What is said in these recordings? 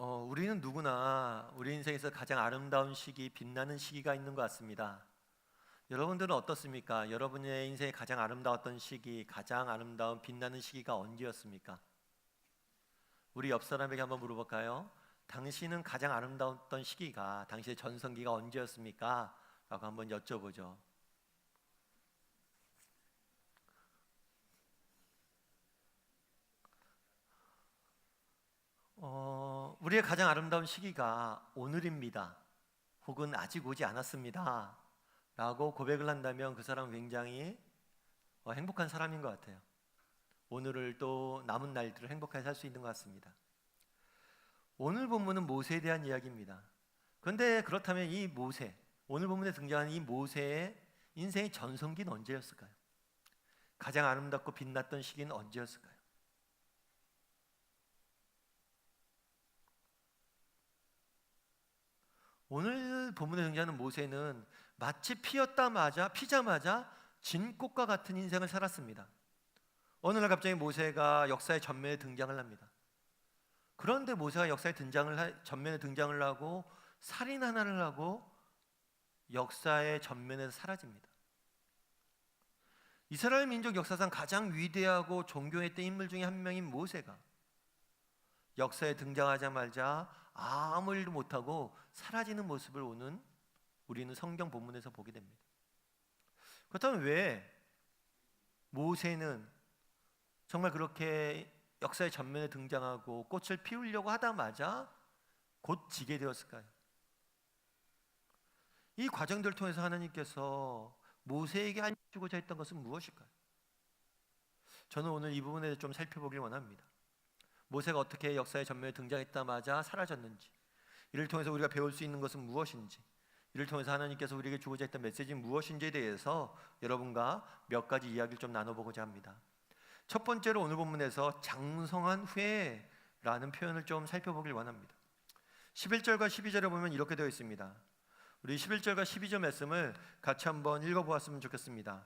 우리는 누구나 우리 인생에서 가장 아름다운 시기, 빛나는 시기가 있는 것 같습니다. 여러분들은 어떻습니까? 여러분의 인생에 가장 아름다웠던 시기, 가장 아름다운 빛나는 시기가 언제였습니까? 우리 옆 사람에게 한번 물어볼까요? 당신은 가장 아름다웠던 시기가, 당신의 전성기가 언제였습니까? 라고 한번 여쭤보죠. 우리의 가장 아름다운 시기가 오늘입니다. 혹은 아직 오지 않았습니다. 라고 고백을 한다면 그 사람은 굉장히 행복한 사람인 것 같아요. 오늘을 또 남은 날들을 행복하게 살 수 있는 것 같습니다. 오늘 본문은 모세에 대한 이야기입니다. 그런데 그렇다면 이 모세, 오늘 본문에 등장하는 이 모세의 인생의 전성기는 언제였을까요? 가장 아름답고 빛났던 시기는 언제였을까요? 오늘 본문에 등장하는 모세는 마치 피자마자 진꽃과 같은 인생을 살았습니다. 어느 날 갑자기 모세가 역사의 전면에 등장을 합니다. 그런데 모세가 역사의 전면에 등장을 하고 살인 하나를 하고 역사의 전면에서 사라집니다. 이스라엘 민족 역사상 가장 위대하고 존경했던 인물 중에 한 명인 모세가 역사에 등장하자마자 아무 일도 못하고 사라지는 모습을 우리는 성경 본문에서 보게 됩니다. 그렇다면 왜 모세는 정말 그렇게 역사의 전면에 등장하고 꽃을 피우려고 하다마자 곧 지게 되었을까요? 이 과정들을 통해서 하나님께서 모세에게 알려주고자 했던 것은 무엇일까요? 저는 오늘 이 부분에 대해서 좀 살펴보길 원합니다. 모세가 어떻게 역사의 전면에 등장했다마자 사라졌는지, 이를 통해서 우리가 배울 수 있는 것은 무엇인지, 이를 통해서 하나님께서 우리에게 주고자 했던 메시지는 무엇인지에 대해서 여러분과 몇 가지 이야기를 좀 나눠보고자 합니다. 첫 번째로 오늘 본문에서 장성한 후에라는 표현을 좀 살펴보길 원합니다. 11절과 12절에 보면 이렇게 되어 있습니다. 우리 11절과 12절 말씀을 같이 한번 읽어보았으면 좋겠습니다.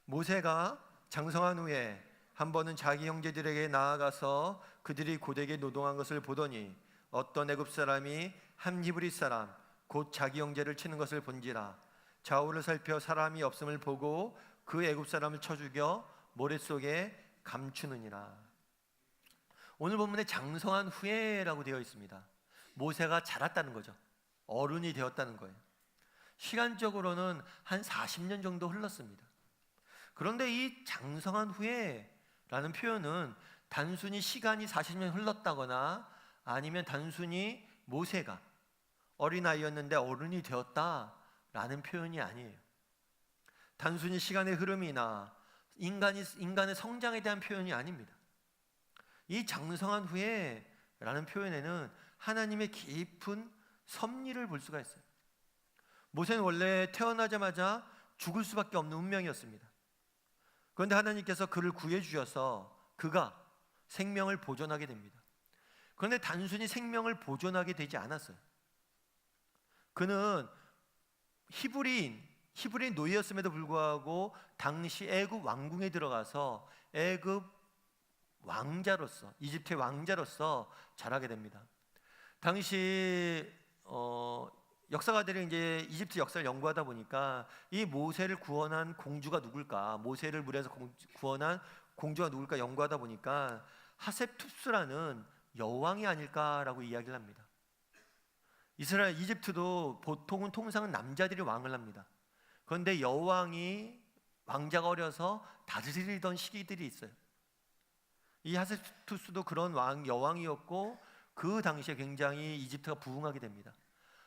모세가 장성한 후에 한 번은 자기 형제들에게 나아가서 그들이 고되게 노동한 것을 보더니 어떤 애굽 사람이 한 히브리 사람 곧 자기 형제를 치는 것을 본지라. 좌우를 살펴 사람이 없음을 보고 그 애굽 사람을 쳐 죽여 모래 속에 감추느니라. 오늘 본문에 장성한 후에라고 되어 있습니다. 모세가 자랐다는 거죠. 어른이 되었다는 거예요. 시간적으로는 한 40년 정도 흘렀습니다. 그런데 이 장성한 후에라는 표현은 단순히 시간이 40년 흘렀다거나 아니면 단순히 모세가 어린아이였는데 어른이 되었다라는 표현이 아니에요. 단순히 시간의 흐름이나 인간의 성장에 대한 표현이 아닙니다. 이 장성한 후에라는 표현에는 하나님의 깊은 섭리를 볼 수가 있어요. 모세는 원래 태어나자마자 죽을 수밖에 없는 운명이었습니다. 그런데 하나님께서 그를 구해주셔서 그가 생명을 보존하게 됩니다. 그런데 단순히 생명을 보존하게 되지 않았어요. 그는 히브리인 노예였음에도 불구하고 당시 애굽 왕궁에 들어가서 애굽 왕자로서, 이집트의 왕자로서 자라게 됩니다. 당시 역사가들이 이제 이집트 역사를 연구하다 보니까 이 모세를 구원한 공주가 누굴까, 모세를 물에서 구원한 공주가 누굴까 연구하다 보니까 하셉투스라는 여왕이 아닐까라고 이야기를 합니다. 이집트도 보통은 통상은 남자들이 왕을 합니다. 그런데 왕자가 어려서 다스리던 시기들이 있어요. 이 하셉투스도 그런 여왕이었고 그 당시에 굉장히 이집트가 부흥하게 됩니다.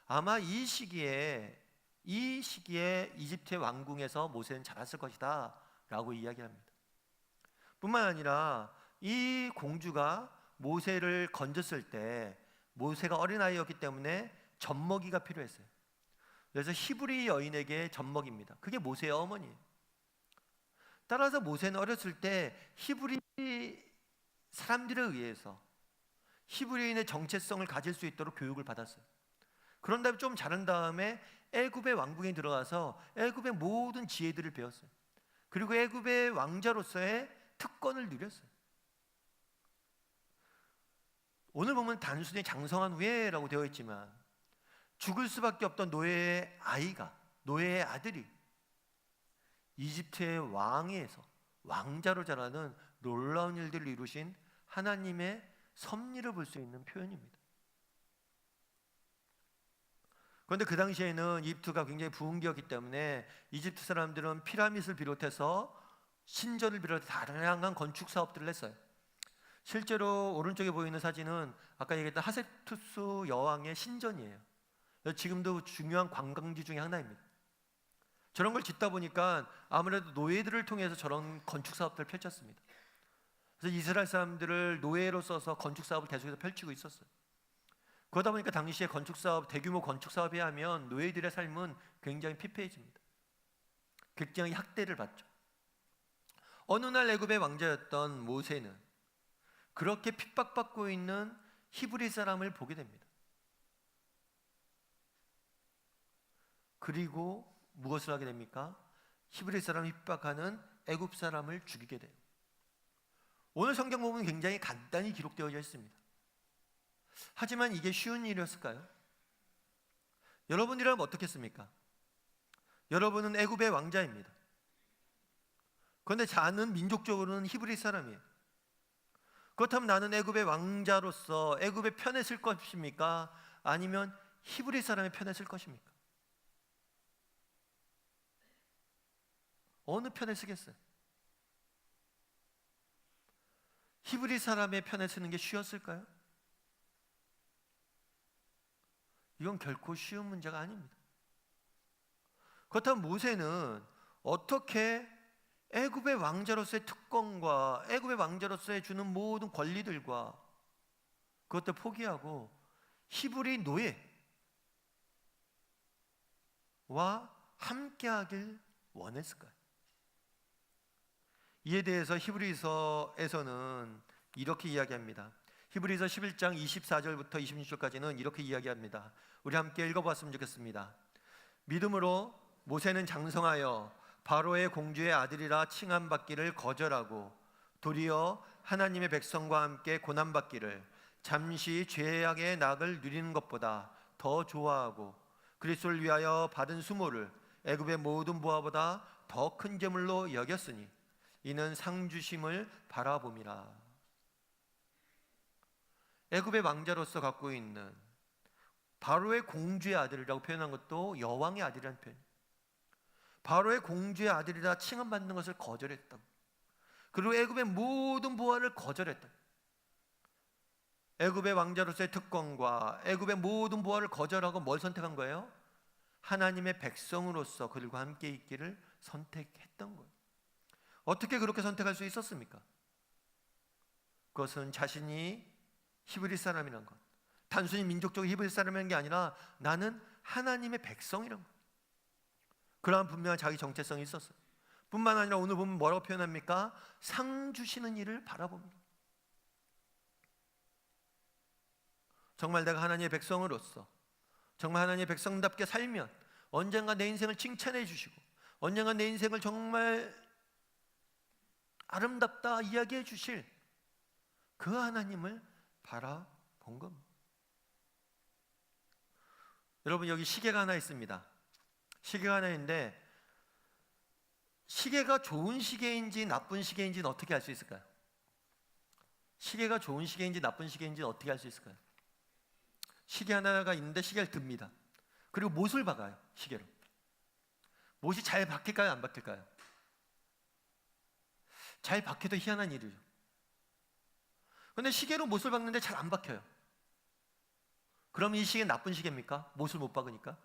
아마 이 시기에 이집트의 왕궁에서 모세는 자랐을 것이다 라고 이야기합니다. 뿐만 아니라 이 공주가 모세를 건졌을 때 모세가 어린아이였기 때문에 젖먹이가 필요했어요. 그래서 히브리 여인에게 젖먹입니다. 그게 모세의 어머니예요. 따라서 모세는 어렸을 때 히브리 사람들에 의해서 히브리인의 정체성을 가질 수 있도록 교육을 받았어요. 그런 다음에 좀 자란 다음에 애굽의 왕궁에 들어가서 애굽의 모든 지혜들을 배웠어요. 그리고 애굽의 왕자로서의 특권을 누렸어요. 오늘 보면 단순히 장성한 후에라고 되어 있지만 죽을 수밖에 없던 노예의 아이가, 노예의 아들이 이집트의 왕위에서 왕자로 자라는 놀라운 일들을 이루신 하나님의 섭리를 볼 수 있는 표현입니다. 그런데 그 당시에는 이집트가 굉장히 부흥기였기 때문에 이집트 사람들은 피라밋을 비롯해서 신전을 비롯해 다양한 건축 사업들을 했어요. 실제로 오른쪽에 보이는 사진은 아까 얘기했던 하세투스 여왕의 신전이에요. 지금도 중요한 관광지 중에 하나입니다. 저런 걸 짓다 보니까 아무래도 노예들을 통해서 저런 건축 사업들을 펼쳤습니다. 그래서 이스라엘 사람들을 노예로 써서 건축 사업을 계속해서 펼치고 있었어요. 그러다 보니까 당시에 건축 사업, 대규모 건축 사업이 하면 노예들의 삶은 굉장히 피폐해집니다. 굉장히 학대를 받죠. 어느 날 애굽의 왕자였던 모세는 그렇게 핍박받고 있는 히브리 사람을 보게 됩니다. 그리고 무엇을 하게 됩니까? 히브리 사람을 핍박하는 애굽 사람을 죽이게 돼요. 오늘 성경 부분은 굉장히 간단히 기록되어져 있습니다. 하지만 이게 쉬운 일이었을까요? 여러분이라면 어떻겠습니까? 여러분은 애굽의 왕자입니다. 그런데 자는 민족적으로는 히브리 사람이에요. 그렇다면 나는 애굽의 왕자로서 애굽의 편에 설 것입니까? 아니면 히브리 사람의 편에 설 것입니까? 어느 편에 서겠어요? 히브리 사람의 편에 서는 게 쉬웠을까요? 이건 결코 쉬운 문제가 아닙니다. 그렇다면 모세는 어떻게 애굽의 왕자로서의 특권과 애굽의 왕자로서의 주는 모든 권리들과 그것들 포기하고 히브리 노예와 함께하길 원했을까요? 이에 대해서 히브리서에서는 이렇게 이야기합니다. 히브리서 11장 24절부터 26절까지는 이렇게 이야기합니다. 우리 함께 읽어봤으면 좋겠습니다. 믿음으로 모세는 장성하여 바로의 공주의 아들이라 칭함받기를 거절하고 도리어 하나님의 백성과 함께 고난받기를 잠시 죄악의 낙을 누리는 것보다 더 좋아하고 그리스도를 위하여 받은 수모를 애굽의 모든 부하보다 더 큰 재물로 여겼으니 이는 상 주심을 바라봄이라. 애굽의 왕자로서 갖고 있는 바로의 공주의 아들이라고 표현한 것도 여왕의 아들이라는 표현. 바로의 공주의 아들이라 칭함받는 것을 거절했다. 그리고 애굽의 모든 부하를 거절했다. 애굽의 왕자로서의 특권과 애굽의 모든 부하를 거절하고 뭘 선택한 거예요? 하나님의 백성으로서 그들과 함께 있기를 선택했던 거예요. 어떻게 그렇게 선택할 수 있었습니까? 그것은 자신이 히브리 사람이란 것, 단순히 민족적으로 히브리 사람이라는 게 아니라 나는 하나님의 백성이란 것, 그러한 분명한 자기 정체성이 있었어요. 뿐만 아니라 오늘 보면 뭐라고 표현합니까? 상 주시는 일을 바라봅니다. 정말 내가 하나님의 백성으로서 정말 하나님의 백성답게 살면 언젠가 내 인생을 칭찬해 주시고 언젠가 내 인생을 정말 아름답다 이야기해 주실 그 하나님을 바라본 겁니다. 여러분, 여기 시계가 하나 있습니다. 시계가 하나 있는데 시계가 좋은 시계인지 나쁜 시계인지는 어떻게 알 수 있을까요? 시계가 좋은 시계인지 나쁜 시계인지는 어떻게 알 수 있을까요? 시계 하나가 있는데 시계를 듭니다. 그리고 못을 박아요. 시계로. 못이 잘 박힐까요? 안 박힐까요? 잘 박혀도 희한한 일이죠. 그런데 시계로 못을 박는데 잘 안 박혀요. 그럼 이 시계는 나쁜 시계입니까? 못을 못 박으니까?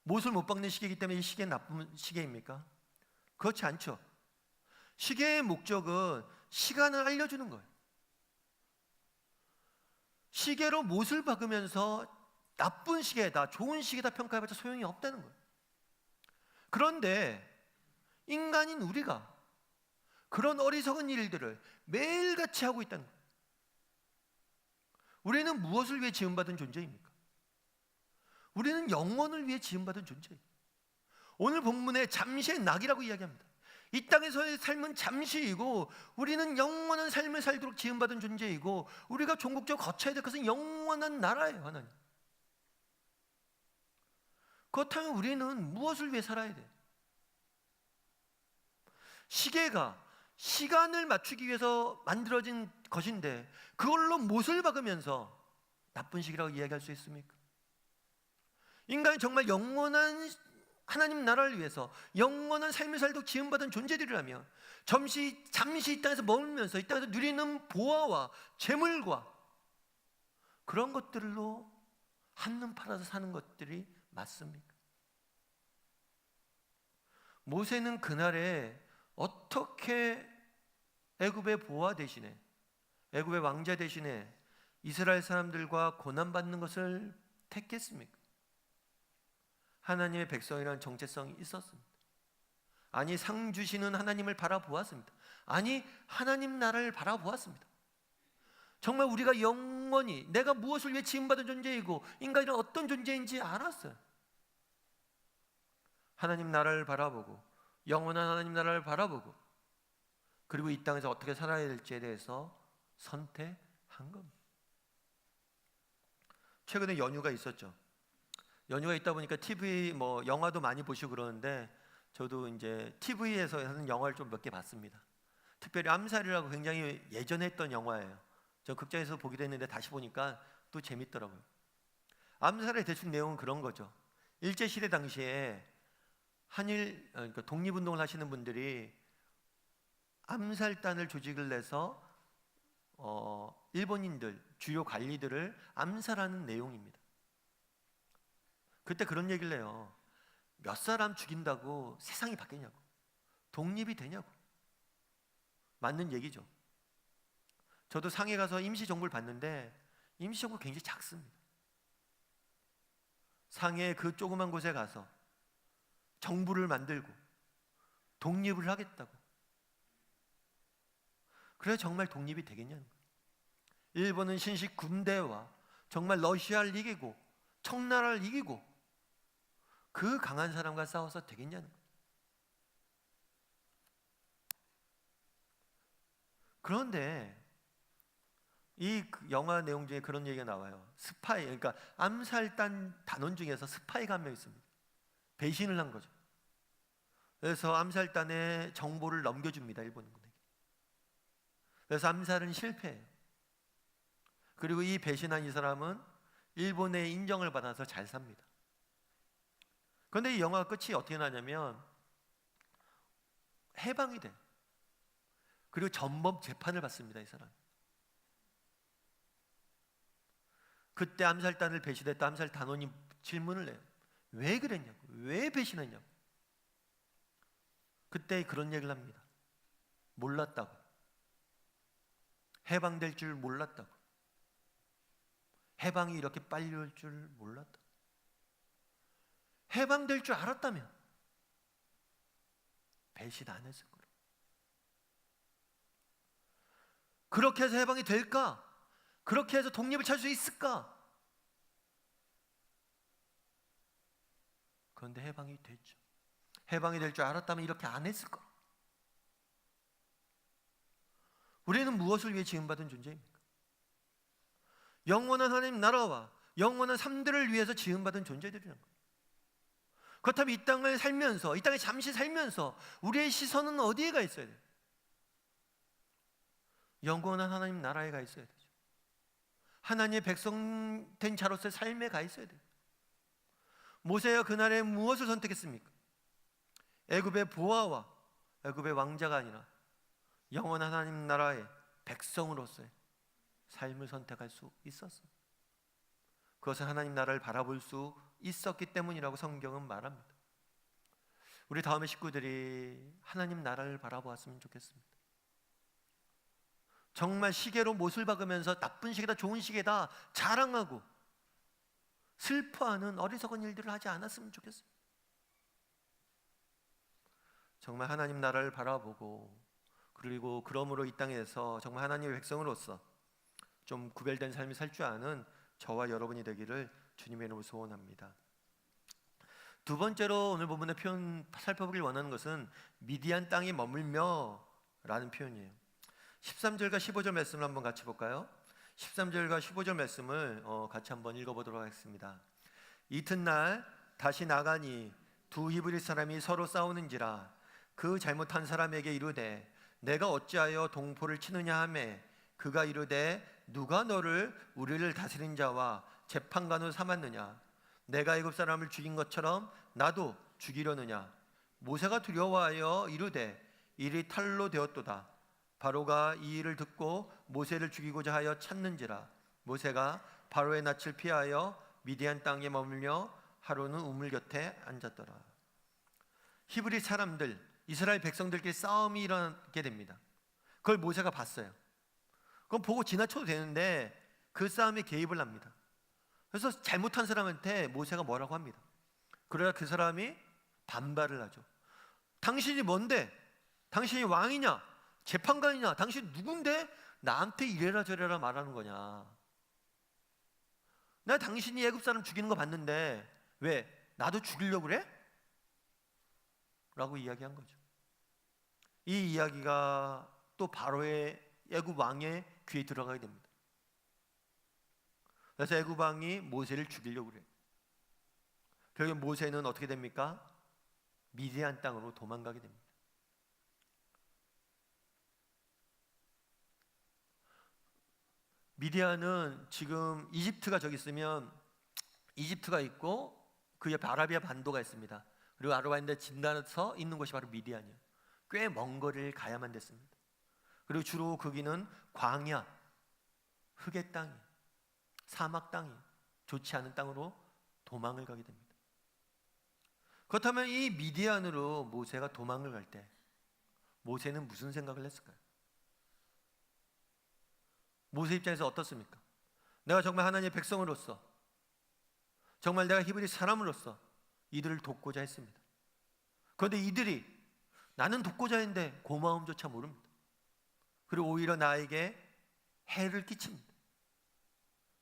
못을 못 박는 시계이기 때문에 이 시계는 나쁜 시계입니까? 그렇지 않죠. 시계의 목적은 시간을 알려주는 거예요. 시계로 못을 박으면서 나쁜 시계다, 좋은 시계다 평가해봤자 소용이 없다는 거예요. 그런데 인간인 우리가 그런 어리석은 일들을 매일같이 하고 있다는 거예요. 우리는 무엇을 위해 지음받은 존재입니까? 우리는 영원을 위해 지음받은 존재예요. 오늘 본문에 잠시의 낙이라고 이야기합니다. 이 땅에서의 삶은 잠시이고 우리는 영원한 삶을 살도록 지음받은 존재이고 우리가 종국적으로 거쳐야 될 것은 영원한 나라예요. 하나님. 그렇다면 우리는 무엇을 위해 살아야 돼? 시계가 시간을 맞추기 위해서 만들어진 것인데 그걸로 못을 박으면서 나쁜 시기라고 이야기할 수 있습니까? 인간이 정말 영원한 하나님 나라를 위해서 영원한 삶을 살도록 지음받은 존재들이라면 잠시 이 땅에서 머물면서 이 땅에서 누리는 보화와 재물과 그런 것들로 한눈 팔아서 사는 것들이 맞습니까? 모세는 그날에 어떻게 애굽의 보화 대신에 애굽의 왕자 대신에 이스라엘 사람들과 고난받는 것을 택했습니까? 하나님의 백성이라는 정체성이 있었습니다. 아니 상 주시는 하나님을 바라보았습니다. 아니 하나님 나라를 바라보았습니다. 정말 우리가 영원히 내가 무엇을 위해 지음받은 존재이고 인간이란 어떤 존재인지 알았어요. 하나님 나라를 바라보고 영원한 하나님 나라를 바라보고 그리고 이 땅에서 어떻게 살아야 될지에 대해서 선택한 겁니다. 최근에 연휴가 있었죠. 연휴가 있다 보니까 TV 영화도 많이 보시고 그러는데 저도 이제 TV에서 하는 영화를 좀 몇 개 봤습니다. 특별히 암살이라고 굉장히 예전에 했던 영화예요. 저 극장에서 보기도 했는데 다시 보니까 또 재밌더라고요. 암살의 대충 내용은 그런 거죠. 일제시대 당시에 한일 그러니까 독립운동을 하시는 분들이 암살단을 조직을 내서 일본인들 주요 관리들을 암살하는 내용입니다. 그때 그런 얘기를 해요. 몇 사람 죽인다고 세상이 바뀌냐고, 독립이 되냐고. 맞는 얘기죠. 저도 상해 가서 임시정부를 봤는데 임시정부 굉장히 작습니다. 상해 그 조그만 곳에 가서 정부를 만들고 독립을 하겠다고. 그래 정말 독립이 되겠냐는 거예요. 일본은 신식 군대와 정말 러시아를 이기고 청나라를 이기고 그 강한 사람과 싸워서 되겠냐는 거예요. 그런데 이 영화 내용 중에 그런 얘기가 나와요. 스파이, 그러니까 암살단 단원 중에서 스파이가 한 명 있습니다. 배신을 한 거죠. 그래서 암살단에 정보를 넘겨줍니다. 일본군에게. 그래서 암살은 실패해요. 그리고 이 배신한 이 사람은 일본의 인정을 받아서 잘 삽니다. 그런데 이 영화 끝이 어떻게 나냐면 해방이 돼. 그리고 전범 재판을 받습니다. 이 사람. 그때 암살단을 배신했다 암살 단원이 질문을 해요. 왜 그랬냐고, 왜 배신했냐고. 그때 그런 얘기를 합니다. 몰랐다고. 해방될 줄 몰랐다고. 해방이 이렇게 빨리 올 줄 몰랐다고. 해방될 줄 알았다면 배신 안 했을 거라고. 그렇게 해서 해방이 될까? 그렇게 해서 독립을 찾을 수 있을까? 그런데 해방이 됐죠. 해방이 될 줄 알았다면 이렇게 안 했을 거라고. 우리는 무엇을 위해 지음받은 존재입니까? 영원한 하나님 나라와 영원한 삶들을 위해서 지음받은 존재들이라는 거예요. 그렇다면 이 땅을 살면서, 이 땅에 잠시 살면서 우리의 시선은 어디에 가 있어야 돼요? 영원한 하나님 나라에 가 있어야 되죠. 하나님의 백성 된 자로서의 삶에 가 있어야 돼요. 모세가 그날에 무엇을 선택했습니까? 애굽의 보화와 애굽의 왕자가 아니라 영원한 하나님 나라의 백성으로서의 삶을 선택할 수 있었어요. 그것은 하나님 나라를 바라볼 수 있었기 때문이라고 성경은 말합니다. 우리 다음에 식구들이 하나님 나라를 바라보았으면 좋겠습니다. 정말 시계로 못을 박으면서 나쁜 시계다 좋은 시계다 자랑하고 슬퍼하는 어리석은 일들을 하지 않았으면 좋겠습니다. 정말 하나님 나라를 바라보고 그리고 그러므로 이 땅에서 정말 하나님의 백성으로서 좀 구별된 삶을 살 줄 아는 저와 여러분이 되기를 주님의 이름으로 소원합니다. 두 번째로 오늘 본문의 표현 살펴보길 원하는 것은 미디안 땅에 머물며 라는 표현이에요. 13절과 15절 말씀을 한번 같이 볼까요? 13절과 15절 말씀을 같이 한번 읽어보도록 하겠습니다. 이튿날 다시 나가니 두 히브리 사람이 서로 싸우는지라 그 잘못한 사람에게 이르되 내가 어찌하여 동포를 치느냐 하매 그가 이르되 누가 너를 우리를 다스린 자와 재판관으로 삼았느냐 내가 애굽 사람을 죽인 것처럼 나도 죽이려느냐 모세가 두려워하여 이르되 일이 탈로 되었도다 바로가 이 일을 듣고 모세를 죽이고자 하여 찾는지라 모세가 바로의 낯을 피하여 미디안 땅에 머물며 하루는 우물 곁에 앉았더라. 히브리 사람들, 이스라엘 백성들끼리 싸움이 일어나게 됩니다. 그걸 모세가 봤어요. 그건 보고 지나쳐도 되는데 그 싸움에 개입을 합니다. 그래서 잘못한 사람한테 모세가 뭐라고 합니다. 그러자 그 사람이 반발을 하죠. 당신이 뭔데? 당신이 왕이냐? 재판관이냐? 당신 누군데 나한테 이래라 저래라 말하는 거냐? 나 당신이 애굽 사람 죽이는 거 봤는데 왜? 나도 죽이려고 그래? 라고 이야기한 거죠. 이 이야기가 또 바로의 애굽 왕의 귀에 들어가게 됩니다. 그래서 애굽 왕이 모세를 죽이려고 그래요. 결국 모세는 어떻게 됩니까? 미디안 땅으로 도망가게 됩니다. 미디안은 지금 이집트가 저기 있으면 이집트가 있고 그 옆에 아라비아 반도가 있습니다. 그리고 아라비아인데 진단서 있는 곳이 바로 미디안이에요. 꽤 먼 거리를 가야만 됐습니다. 그리고 주로 거기는 광야, 흑의 땅이, 사막 땅이 좋지 않은 땅으로 도망을 가게 됩니다. 그렇다면 이 미디안으로 모세가 도망을 갈 때 모세는 무슨 생각을 했을까요? 모세 입장에서 어떻습니까? 내가 정말 하나님의 백성으로서 정말 내가 히브리 사람으로서 이들을 돕고자 했습니다. 그런데 이들이 나는 돕고자 했는데 고마움조차 모릅니다. 그리고 오히려 나에게 해를 끼칩니다.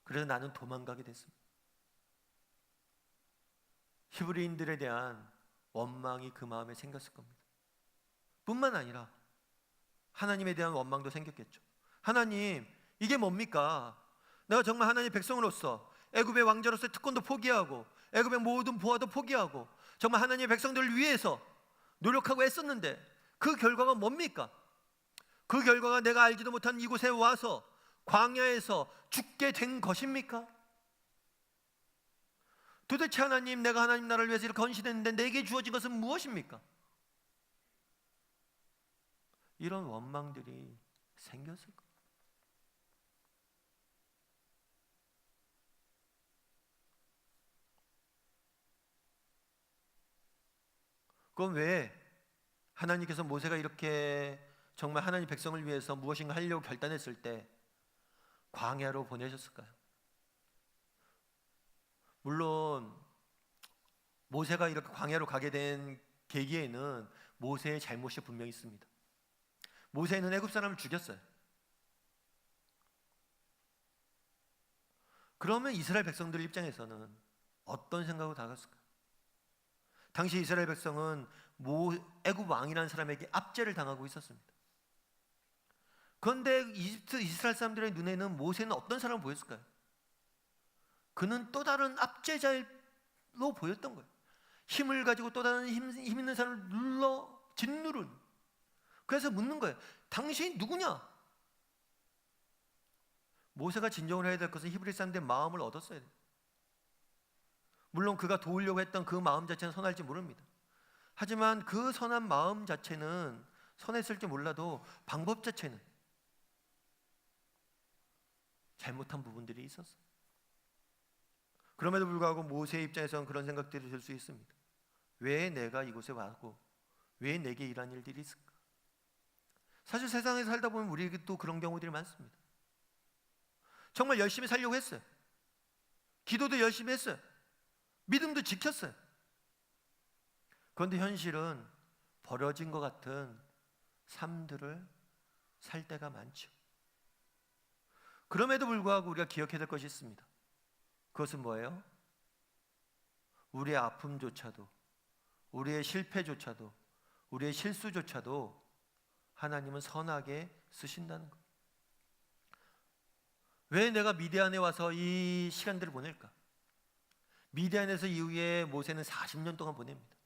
그래서 나는 도망가게 됐습니다. 히브리인들에 대한 원망이 그 마음에 생겼을 겁니다. 뿐만 아니라 하나님에 대한 원망도 생겼겠죠. 하나님, 이게 뭡니까? 내가 정말 하나님의 백성으로서 애굽의 왕자로서의 특권도 포기하고 애굽의 모든 보화도 포기하고 정말 하나님의 백성들을 위해서 노력하고 애썼는데 그 결과가 뭡니까? 그 결과가 내가 알지도 못한 이곳에 와서 광야에서 죽게 된 것입니까? 도대체 하나님, 내가 하나님 나라를 위해서 이렇게 헌신했는데 내게 주어진 것은 무엇입니까? 이런 원망들이 생겼을 거예요. 그건 왜 하나님께서 모세가 이렇게 정말 하나님 백성을 위해서 무엇인가 하려고 결단했을 때 광야로 보내셨을까요? 물론 모세가 이렇게 광야로 가게 된 계기에는 모세의 잘못이 분명히 있습니다. 모세는 애굽 사람을 죽였어요. 그러면 이스라엘 백성들 입장에서는 어떤 생각으로 다가갔을까요? 당시 이스라엘 백성은 애굽 왕이라는 사람에게 압제를 당하고 있었습니다. 그런데 이스라엘 사람들의 눈에는 모세는 어떤 사람을 보였을까요? 그는 또 다른 압제자로 보였던 거예요. 힘을 가지고 또 다른 힘 있는 사람을 짓누른. 그래서 묻는 거예요. 당신이 누구냐? 모세가 진정을 해야 될 것은 히브리 사람들의 마음을 얻었어야 돼요. 물론 그가 도우려고 했던 그 마음 자체는 선할지 모릅니다. 하지만 그 선한 마음 자체는 선했을지 몰라도 방법 자체는 잘못한 부분들이 있었어요. 그럼에도 불구하고 모세의 입장에서는 그런 생각들이 들 수 있습니다. 왜 내가 이곳에 왔고 왜 내게 이런 일들이 있을까? 사실 세상에 살다 보면 우리에게 또 그런 경우들이 많습니다. 정말 열심히 살려고 했어요. 기도도 열심히 했어요. 믿음도 지켰어요. 그런데 현실은 버려진 것 같은 삶들을 살 때가 많죠. 그럼에도 불구하고 우리가 기억해야 될 것이 있습니다. 그것은 뭐예요? 우리의 아픔조차도, 우리의 실패조차도, 우리의 실수조차도 하나님은 선하게 쓰신다는 것. 왜 내가 미디안에 와서 이 시간들을 보낼까? 미디안에서 이후에 모세는 40년 동안 보냅니다.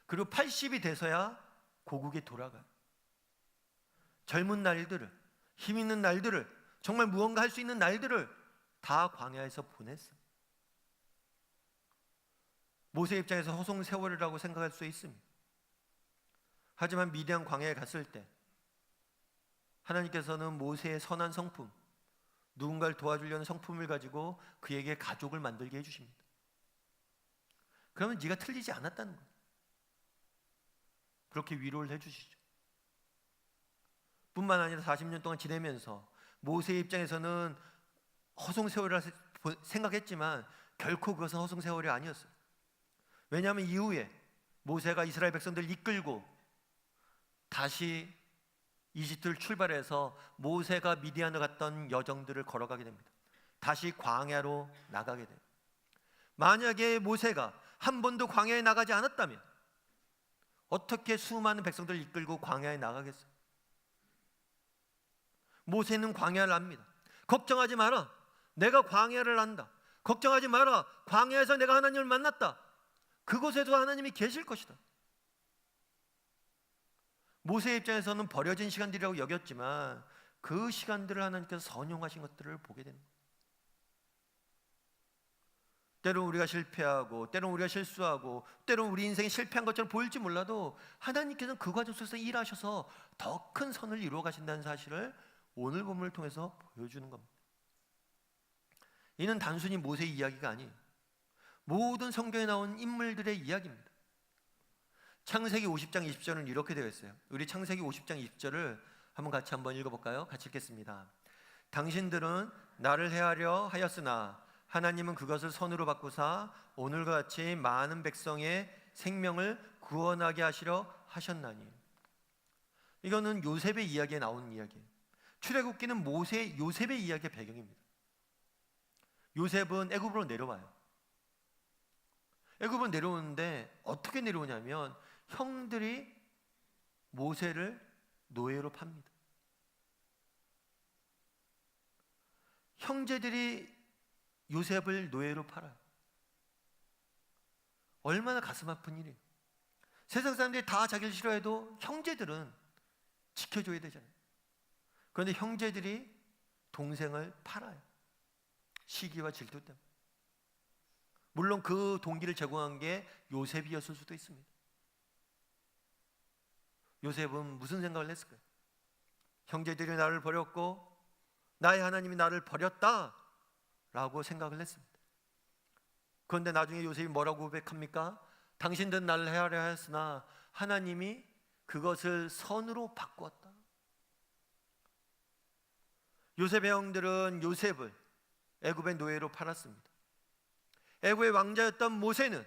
그리고 80이 돼서야 고국에 돌아가요. 젊은 날들을, 힘 있는 날들을, 정말 무언가 할 수 있는 날들을 다 광야에서 보냈어요. 모세 입장에서 허송세월이라고 생각할 수 있습니다. 하지만 미디안 광야에 갔을 때 하나님께서는 모세의 선한 성품, 누군가를 도와주려는 성품을 가지고 그에게 가족을 만들게 해주십니다. 그러면 네가 틀리지 않았다는 거예요. 그렇게 위로를 해주시죠. 뿐만 아니라 40년 동안 지내면서 모세의 입장에서는 허송세월이라 생각했지만 결코 그것은 허송세월이 아니었어요. 왜냐하면 이후에 모세가 이스라엘 백성들을 이끌고 다시 이집트를 출발해서 모세가 미디안을 갔던 여정들을 걸어가게 됩니다. 다시 광야로 나가게 됩니다. 만약에 모세가 한 번도 광야에 나가지 않았다면 어떻게 수많은 백성들을 이끌고 광야에 나가겠어요? 모세는 광야를 압니다. 걱정하지 마라. 내가 광야를 안다. 걱정하지 마라. 광야에서 내가 하나님을 만났다. 그곳에도 하나님이 계실 것이다. 모세의 입장에서는 버려진 시간들이라고 여겼지만 그 시간들을 하나님께서 선용하신 것들을 보게 됩니다. 때론 우리가 실패하고, 때론 우리가 실수하고, 때론 우리 인생이 실패한 것처럼 보일지 몰라도 하나님께서는 그 과정 속에서 일하셔서 더 큰 선을 이루어 가신다는 사실을 오늘 본문을 통해서 보여주는 겁니다. 이는 단순히 모세의 이야기가 아니에요. 모든 성경에 나온 인물들의 이야기입니다. 창세기 50장 20절은 이렇게 되어 있어요. 우리 창세기 50장 20절을 같이 한번 읽어볼까요? 같이 읽겠습니다. 당신들은 나를 해하려 하였으나 하나님은 그것을 선으로 바꾸사 오늘과 같이 많은 백성의 생명을 구원하게 하시려 하셨나니. 이거는 요셉의 이야기에 나오는 이야기예요. 출애굽기는 모세 요셉의 이야기의 배경입니다. 요셉은 애굽으로 내려와요. 애굽으로 내려오는데 어떻게 내려오냐면 형들이 모세를 노예로 팝니다. 형제들이 요셉을 노예로 팔아요. 얼마나 가슴 아픈 일이에요. 세상 사람들이 다 자기를 싫어해도 형제들은 지켜줘야 되잖아요. 그런데 형제들이 동생을 팔아요. 시기와 질투 때문에. 물론 그 동기를 제공한 게 요셉이었을 수도 있습니다. 요셉은 무슨 생각을 했을까요? 형제들이 나를 버렸고 나의 하나님이 나를 버렸다 라고 생각을 했습니다. 그런데 나중에 요셉이 뭐라고 고백합니까? 당신들은 나를 해하려 하였으나 하나님이 그것을 선으로 바꾸었다. 요셉의 형들은 요셉을 애굽의 노예로 팔았습니다. 애굽의 왕자였던 모세는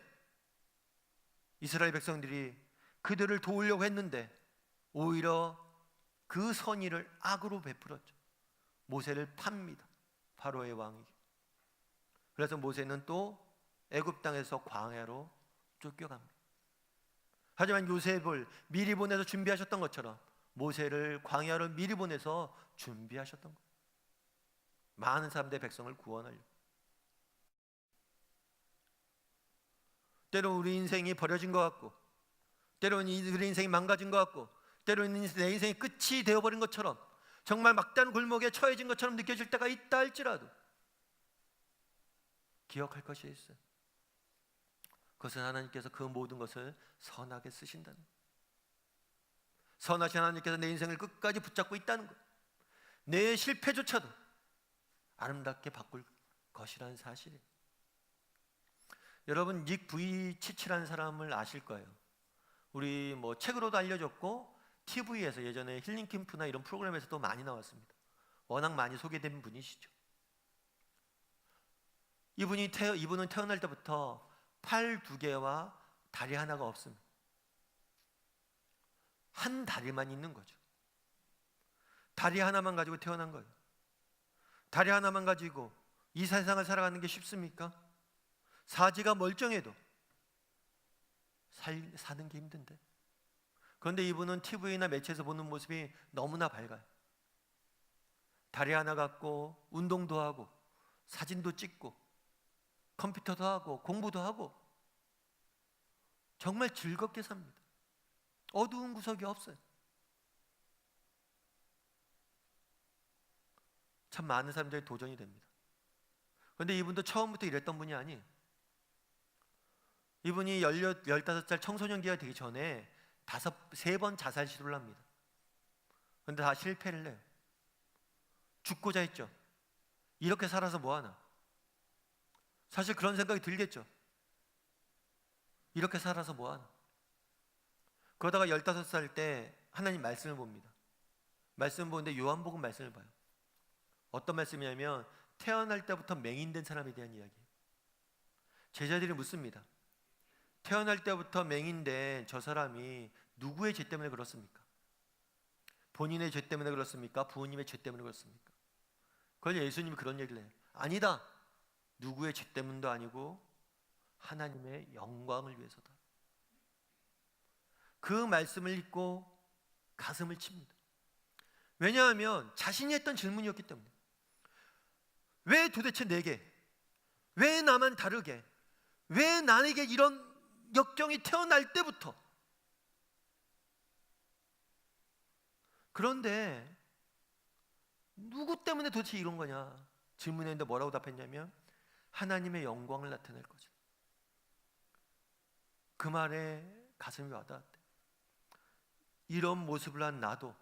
이스라엘 백성들이 그들을 도우려고 했는데 오히려 그 선의를 악으로 베풀었죠. 모세를 팝니다. 바로의 왕이. 그래서 모세는 또 애굽 땅에서 광야로 쫓겨갑니다. 하지만 요셉을 미리 보내서 준비하셨던 것처럼 모세를 광야로 미리 보내서 준비하셨던 거예요. 많은 사람들의 백성을 구원하려고. 때로 우리 인생이 버려진 것 같고, 때로는 우리 인생이 망가진 것 같고, 때로는 내 인생이 끝이 되어버린 것처럼 정말 막다른 골목에 처해진 것처럼 느껴질 때가 있다 할지라도 기억할 것이 있어요. 그것은 하나님께서 그 모든 것을 선하게 쓰신다는 거예요. 선하신 하나님께서 내 인생을 끝까지 붙잡고 있다는 거예요. 내 실패조차도 아름답게 바꿀 것이라는 사실이에요. 여러분 닉 부이치치라는 사람을 아실 거예요. 우리 책으로도 알려졌고 TV에서 예전에 힐링 캠프나 이런 프로그램에서도 많이 나왔습니다. 워낙 많이 소개된 분이시죠. 이분은 태어날 때부터 팔 2개와 다리 하나가 없습니다. 한 다리만 있는 거죠. 다리 하나만 가지고 태어난 거예요. 다리 하나만 가지고 이 세상을 살아가는 게 쉽습니까? 사지가 멀쩡해도 사는 게 힘든데. 그런데 이분은 TV나 매체에서 보는 모습이 너무나 밝아요. 다리 하나 갖고 운동도 하고 사진도 찍고 컴퓨터도 하고 공부도 하고 정말 즐겁게 삽니다. 어두운 구석이 없어요. 참 많은 사람들이 도전이 됩니다. 그런데 이분도 처음부터 이랬던 분이 아니에요. 이분이 15살 청소년기가 되기 전에 3번 자살 시도를 합니다. 그런데 다 실패를 해요. 죽고자 했죠. 이렇게 살아서 뭐하나. 사실 그런 생각이 들겠죠. 이렇게 살아서 뭐하나. 그러다가 15살 때 하나님 말씀을 봅니다. 말씀을 보는데 요한복음 말씀을 봐요. 어떤 말씀이냐면 태어날 때부터 맹인된 사람에 대한 이야기예요. 제자들이 묻습니다. 태어날 때부터 맹인된 저 사람이 누구의 죄 때문에 그렇습니까? 본인의 죄 때문에 그렇습니까? 부모님의 죄 때문에 그렇습니까? 그걸 예수님이 그런 얘기를 해요. 아니다. 누구의 죄 때문도 아니고 하나님의 영광을 위해서다. 그 말씀을 읽고 가슴을 칩니다. 왜냐하면 자신이 했던 질문이었기 때문에. 왜 도대체 내게? 왜 나만 다르게? 왜 나에게 이런 역경이 태어날 때부터? 그런데 누구 때문에 도대체 이런 거냐 질문했는데 뭐라고 답했냐면 하나님의 영광을 나타낼 거죠. 그 말에 가슴이 와닿았대. 이런 모습을 한 나도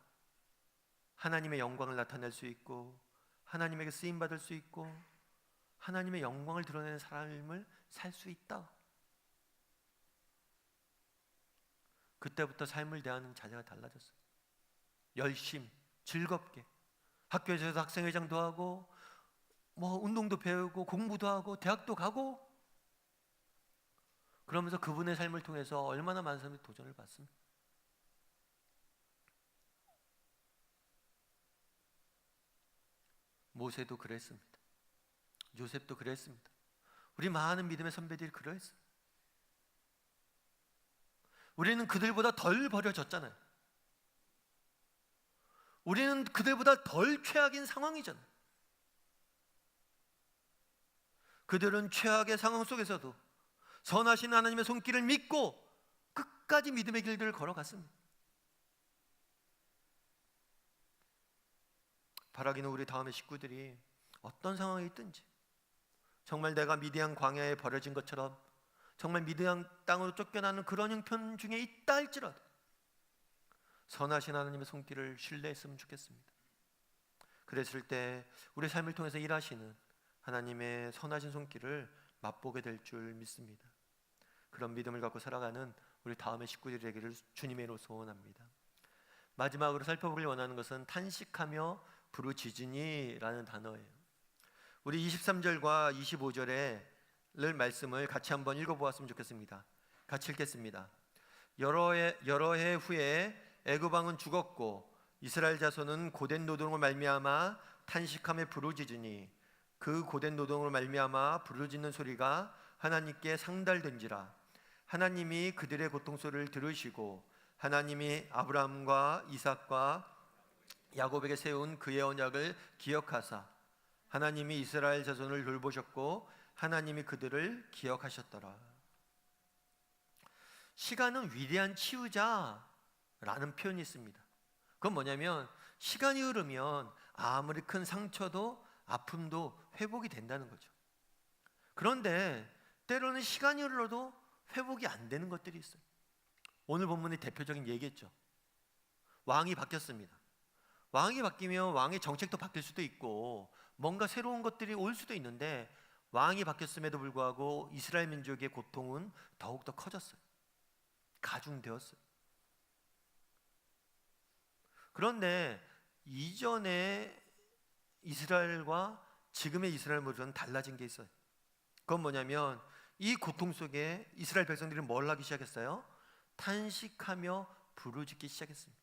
하나님의 영광을 나타낼 수 있고 하나님에게 쓰임받을 수 있고 하나님의 영광을 드러내는 삶을 살 수 있다. 그때부터 삶을 대하는 자세가 달라졌어요. 열심, 즐겁게 학교에서 학생회장도 하고 운동도 배우고 공부도 하고 대학도 가고 그러면서 그분의 삶을 통해서 얼마나 많은 사람들이 도전을 받습니다. 모세도 그랬습니다. 요셉도 그랬습니다. 우리 많은 믿음의 선배들이 그러했어요. 우리는 그들보다 덜 버려졌잖아요. 우리는 그들보다 덜 최악인 상황이잖아요. 그들은 최악의 상황 속에서도 선하신 하나님의 손길을 믿고 끝까지 믿음의 길들을 걸어갔습니다. 바라기는 우리 다음의 식구들이 어떤 상황이 있든지 정말 내가 미디안 광야에 버려진 것처럼 정말 미디안 땅으로 쫓겨나는 그런 형편 중에 있다 할지라도 선하신 하나님의 손길을 신뢰했으면 좋겠습니다. 그랬을 때 우리 삶을 통해서 일하시는 하나님의 선하신 손길을 맛보게 될 줄 믿습니다. 그런 믿음을 갖고 살아가는 우리 다음의 식구들이 되기를 주님의 이름으로 소원합니다. 마지막으로 살펴보길 원하는 것은 탄식하며 부르짖으니라는 단어예요. 우리 23절과 25절의 말씀을 같이 한번 읽어보았으면 좋겠습니다. 같이 읽겠습니다. 여러 해 후에 애굽 왕은 죽었고 이스라엘 자손은 고된 노동을 말미암아 탄식하며 부르짖으니 그 고된 노동으로 말미암아 부르짖는 소리가 하나님께 상달된지라. 하나님이 그들의 고통 소리를 들으시고 하나님이 아브라함과 이삭과 야곱에게 세운 그의 언약을 기억하사 하나님이 이스라엘 자손을 돌보셨고 하나님이 그들을 기억하셨더라. 시간은 위대한 치유자라는 표현이 있습니다. 그건 뭐냐면 시간이 흐르면 아무리 큰 상처도 아픔도 회복이 된다는 거죠. 그런데 때로는 시간이 흘러도 회복이 안 되는 것들이 있어요. 오늘 본문의 대표적인 얘기겠죠. 왕이 바뀌었습니다. 왕이 바뀌면 왕의 정책도 바뀔 수도 있고 뭔가 새로운 것들이 올 수도 있는데 왕이 바뀌었음에도 불구하고 이스라엘 민족의 고통은 더욱더 커졌어요. 가중되었어요. 그런데 이전의 이스라엘과 지금의 이스라엘 모습은 달라진 게 있어요. 그건 뭐냐면 이 고통 속에 이스라엘 백성들이 뭘 하기 시작했어요? 탄식하며 부르짖기 시작했습니다.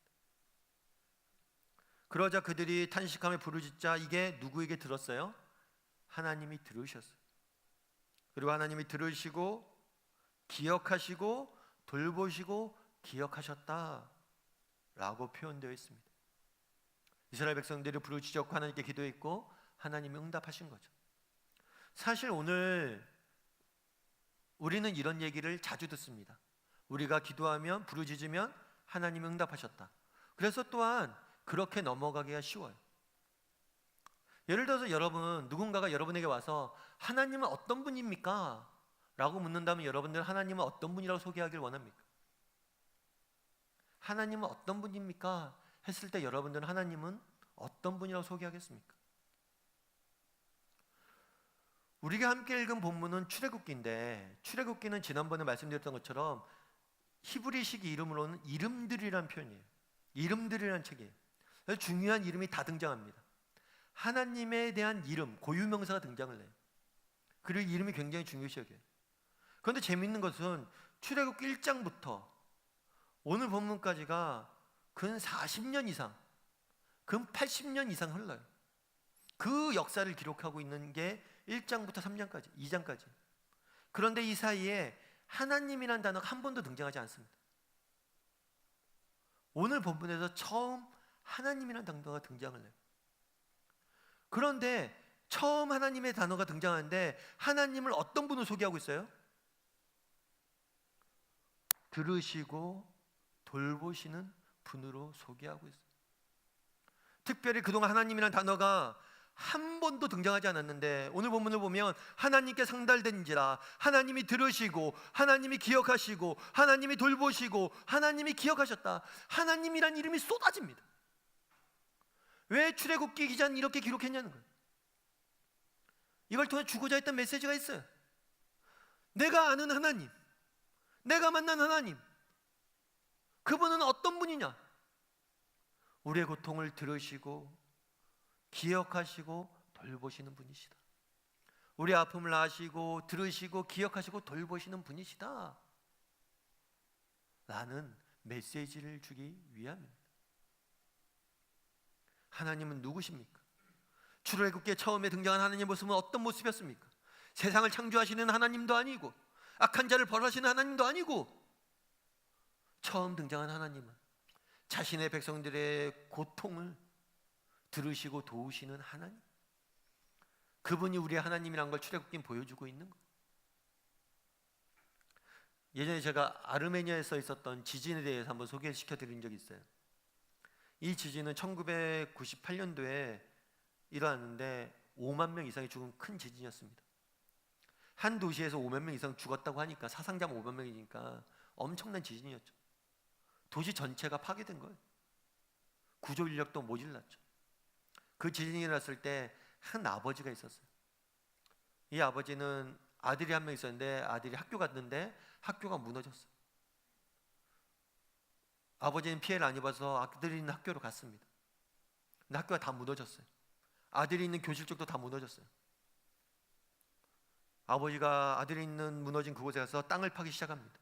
그러자 그들이 탄식하며 부르짖자 이게 누구에게 들었어요? 하나님이 들으셨어요. 그리고 하나님이 들으시고 기억하시고 돌보시고 기억하셨다 라고 표현되어 있습니다. 이스라엘 백성들이 부르짖었고 하나님께 기도했고 하나님이 응답하신 거죠. 사실 오늘 우리는 이런 얘기를 자주 듣습니다. 우리가 기도하면 부르짖으면 하나님이 응답하셨다. 그래서 또한 그렇게 넘어가기가 쉬워요. 예를 들어서 여러분, 누군가가 여러분에게 와서 하나님은 어떤 분입니까? 라고 묻는다면 여러분들 하나님은 어떤 분이라고 소개하길 원합니까? 하나님은 어떤 분입니까? 했을 때 여러분들은 하나님은 어떤 분이라고 소개하겠습니까? 우리가 함께 읽은 본문은 출애굽기인데, 출애굽기는 지난번에 말씀드렸던 것처럼 히브리식 이름으로는 이름들이라는 표현이에요. 이름들이라는 책이에요. 그래서 중요한 이름이 다 등장합니다. 하나님에 대한 이름, 고유명사가 등장을 해요. 그리고 이름이 굉장히 중요시 여겨요. 그런데 재미있는 것은 출애굽기 1장부터 오늘 본문까지가 근 40년 이상, 근 80년 이상 흘러요. 그 역사를 기록하고 있는 게 1장부터 3장까지, 2장까지. 그런데 이 사이에 하나님이라는 단어가 한 번도 등장하지 않습니다. 오늘 본문에서 처음 하나님이라는 단어가 등장을 해요. 그런데 처음 하나님의 단어가 등장하는데 하나님을 어떤 분으로 소개하고 있어요? 들으시고 돌보시는 분으로 소개하고 있어요. 특별히 그동안 하나님이라는 단어가 한 번도 등장하지 않았는데 오늘 본문을 보면 하나님께 상달된지라, 하나님이 들으시고 하나님이 기억하시고 하나님이 돌보시고 하나님이 기억하셨다. 하나님이란 이름이 쏟아집니다. 왜 출애굽기 기자는 이렇게 기록했냐는 거예요. 이걸 통해 주고자 했던 메시지가 있어요. 내가 아는 하나님, 내가 만난 하나님, 그분은 어떤 분이냐? 우리의 고통을 들으시고 기억하시고 돌보시는 분이시다. 우리 아픔을 아시고 들으시고 기억하시고 돌보시는 분이시다 라는 메시지를 주기 위함입니다. 하나님은 누구십니까? 출애굽기에 처음에 등장한 하나님의 모습은 어떤 모습이었습니까? 세상을 창조하시는 하나님도 아니고 악한 자를 벌하시는 하나님도 아니고, 처음 등장한 하나님은 자신의 백성들의 고통을 들으시고 도우시는 하나님, 그분이 우리의 하나님이라는 걸 출애굽기는 보여주고 있는 거예요. 예전에 제가 아르메니아에서 있었던 지진에 대해서 한번 소개시켜 드린 적이 있어요. 이 지진은 1998년도에 일어났는데 5만 명 이상이 죽은 큰 지진이었습니다. 한 도시에서 5만 명 이상 죽었다고 하니까, 사상자만 5만 명이니까 엄청난 지진이었죠. 도시 전체가 파괴된 거예요. 구조 인력도 모질랐죠. 그 지진이 일어났을 때 한 아버지가 있었어요. 이 아버지는 아들이 한 명 있었는데 아들이 학교 갔는데 학교가 무너졌어요. 아버지는 피해를 안 입어서 아들이 있는 학교로 갔습니다. 근데 학교가 다 무너졌어요. 아들이 있는 교실 쪽도 다 무너졌어요. 아버지가 아들이 있는 무너진 그곳에 가서 땅을 파기 시작합니다.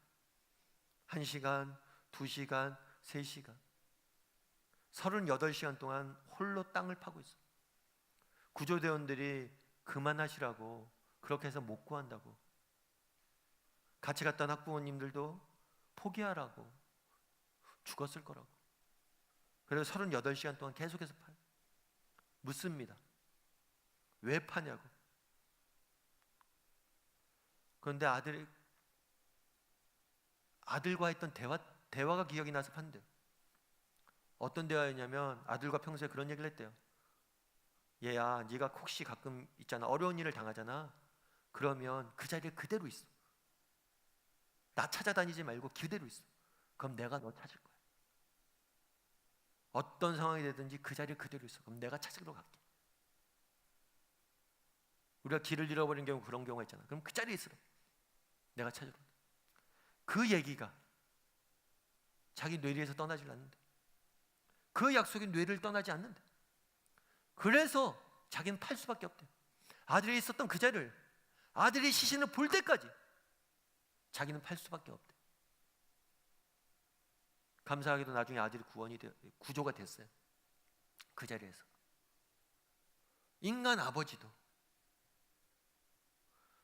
1시간, 2시간, 3시간 38시간 동안 홀로 땅을 파고 있어요. 구조대원들이 그만하시라고, 그렇게 해서 못 구한다고, 같이 갔던 학부모님들도 포기하라고, 죽었을 거라고. 그래서 38시간 동안 계속해서 파요. 묻습니다. 왜 파냐고. 그런데 아들과 했던 대화가 기억이 나서 판대요. 어떤 대화였냐면 아들과 평소에 그런 얘기를 했대요. 얘야, 네가 혹시 가끔 있잖아, 어려운 일을 당하잖아. 그러면 그 자리에 그대로 있어. 나 찾아다니지 말고 그대로 있어. 그럼 내가 너 찾을 거야. 어떤 상황이 되든지 그 자리에 그대로 있어. 그럼 내가 찾으러 갈게. 우리가 길을 잃어버린 경우 그런 경우가 있잖아. 그럼 그 자리에 있으라. 내가 찾으러 갈게. 그 얘기가 자기 뇌리에서 떠나질 않는데, 그 약속이 뇌를 떠나지 않는데, 그래서 자기는 팔 수밖에 없대. 아들이 있었던 그 자리를, 아들이 시신을 볼 때까지 자기는 팔 수밖에 없대. 감사하게도 나중에 아들이 구조가 됐어요. 그 자리에서. 인간 아버지도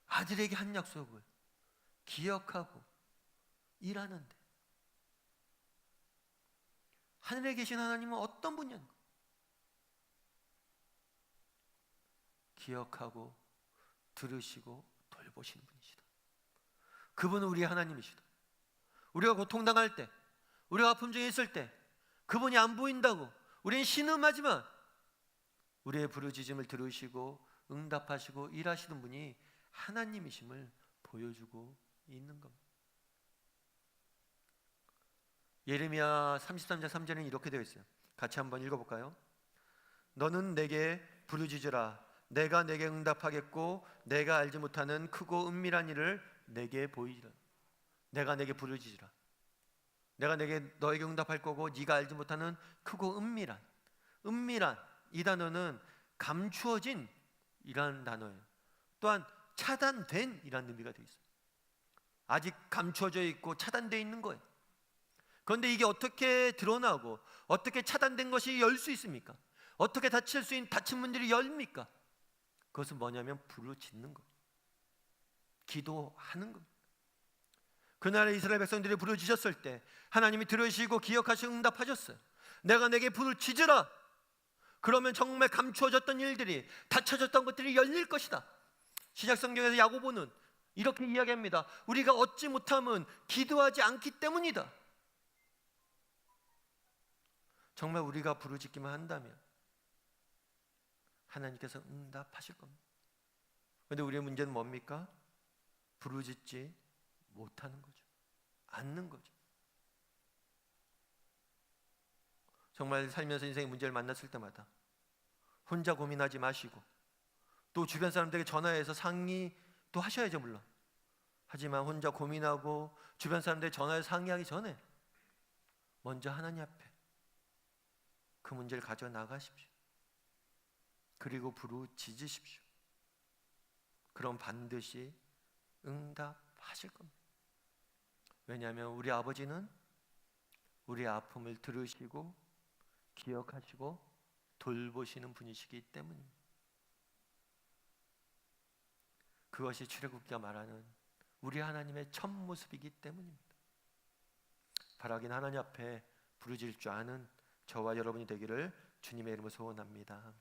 아들에게 한 약속을 기억하고 일하는데 하늘에 계신 하나님은 어떤 분이냐? 기억하고 들으시고 돌보시는 분이시다. 그분은 우리 하나님이시다. 우리가 고통당할 때, 우리가 아픔 중에 있을 때 그분이 안 보인다고 우리는 신음하지만 우리의 부르짖음을 들으시고 응답하시고 일하시는 분이 하나님이심을 보여주고 있는 겁니다. 예레미야 33장 3절에는 이렇게 되어 있어요. 같이 한번 읽어볼까요? 너는 내게 부르짖으라. 내가 내게 응답하겠고 내가 알지 못하는 크고 은밀한 일을 내게 보이리라. 내가 내게 부르짖으라. 내가 너에게 응답할 거고 네가 알지 못하는 크고 은밀한 이 단어는 감추어진 이라는 단어예요. 또한 차단된 이라는 의미가 되어 있어요. 아직 감추어져 있고 차단되어 있는 거예요. 그런데 이게 어떻게 드러나고 어떻게 차단된 것이 열 수 있습니까? 어떻게 닫힌 문들이 열립니까? 그것은 뭐냐면 부르짖는 것, 기도하는 것. 그날에 이스라엘 백성들이 부르짖었을 때 하나님이 들으시고 기억하시고 응답하셨어요. 내가 내게 부르짖으라. 그러면 정말 감추어졌던 일들이, 닫혀졌던 것들이 열릴 것이다. 신약성경에서 야고보는 이렇게 이야기합니다. 우리가 얻지 못함은 기도하지 않기 때문이다. 정말 우리가 부르짖기만 한다면 하나님께서 응답하실 겁니다. 그런데 우리의 문제는 뭡니까? 부르짖지 못하는 거죠. 않는 거죠. 정말 살면서 인생의 문제를 만났을 때마다 혼자 고민하지 마시고 또 주변 사람들에게 전화해서 상의도 하셔야죠, 물론. 하지만 혼자 고민하고 주변 사람들에게 전화해서 상의하기 전에 먼저 하나님 앞에 그 문제를 가져 나가십시오. 그리고 부르짖으십시오. 그럼 반드시 응답하실 겁니다. 왜냐하면 우리 아버지는 우리의 아픔을 들으시고 기억하시고 돌보시는 분이시기 때문입니다. 그것이 출애굽기가 말하는 우리 하나님의 첫 모습이기 때문입니다. 바라긴 하나님 앞에 부르짖을 줄 아는 저와 여러분이 되기를 주님의 이름으로 소원합니다.